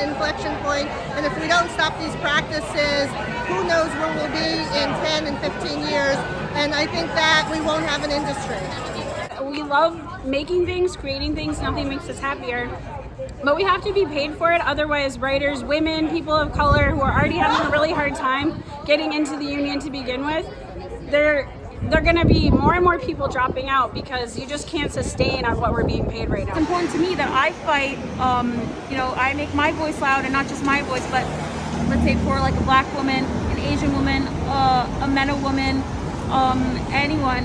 inflection point, and if we don't stop these practices, who knows where we'll be in 10 and 15 years, and I think that we won't have an industry. We love making things, creating things, nothing makes us happier. But we have to be paid for it, otherwise writers, women, people of color who are already having a really hard time getting into the union to begin with, they're going to be more and more people dropping out because you just can't sustain on what we're being paid right now. It's important to me that I fight, I make my voice loud, and not just my voice, but let's say for like a black woman, an Asian woman, a MENA woman, anyone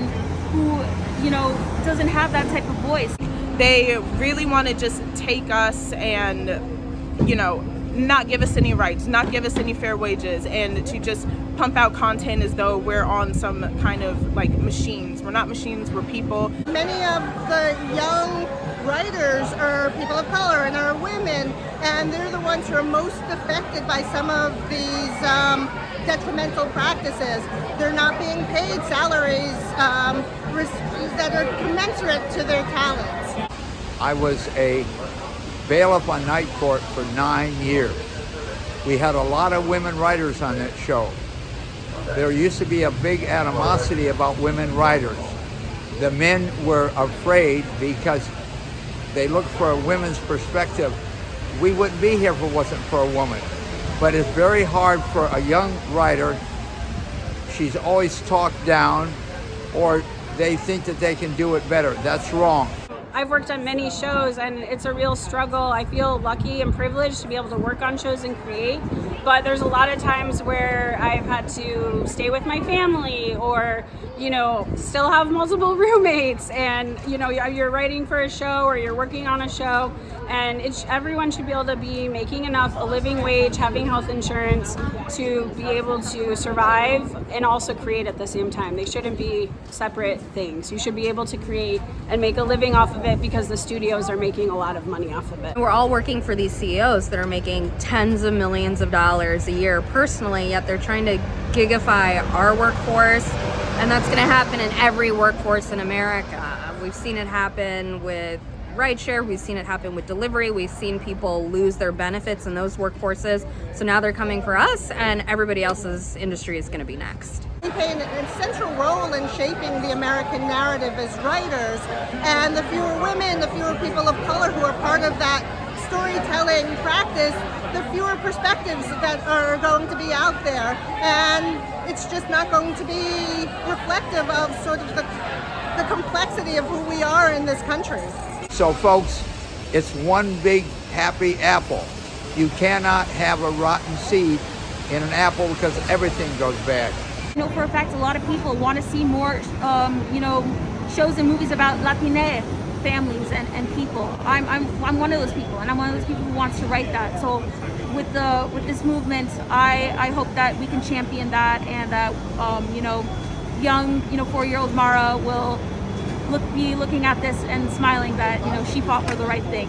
who, doesn't have that type of voice. They really want to just take us and, not give us any rights, not give us any fair wages, and to just pump out content as though we're on some kind of like machines. We're not machines, we're people. Many of the young writers are people of color and are women, and they're the ones who are most affected by some of these detrimental practices. They're not being paid salaries that are commensurate to their talents. I was a bailiff on Night Court for 9 years. We had a lot of women writers on that show. There used to be a big animosity about women writers. The men were afraid because they looked for a women's perspective. We wouldn't be here if it wasn't for a woman. But it's very hard for a young writer. She's always talked down, or they think that they can do it better. That's wrong. I've worked on many shows and it's a real struggle. I feel lucky and privileged to be able to work on shows and create, but there's a lot of times where I've had to stay with my family or, still have multiple roommates, and, you're writing for a show or you're working on a show, and everyone should be able to be making enough, a living wage, having health insurance to be able to survive and also create at the same time. They shouldn't be separate things. You should be able to create and make a living off of it because the studios are making a lot of money off of it. We're all working for these CEOs that are making tens of millions of dollars a year personally, yet they're trying to gigify our workforce, and that's going to happen in every workforce in America. We've seen it happen with rideshare, we've seen it happen with delivery, we've seen people lose their benefits in those workforces, so now they're coming for us, and everybody else's industry is going to be next. We play an essential role in shaping the American narrative as writers, and the fewer women, the fewer people of color who are part of that storytelling practice, the fewer perspectives that are going to be out there, and it's just not going to be reflective of sort of the complexity of who we are in this country. So folks, it's one big happy apple. You cannot have a rotten seed in an apple because everything goes bad. For a fact, a lot of people want to see more, shows and movies about Latina families and people. I'm one of those people, and I'm one of those people who wants to write that. So with this movement, I hope that we can champion that, and that young 4-year-old Mara will be looking at this and smiling that she fought for the right thing.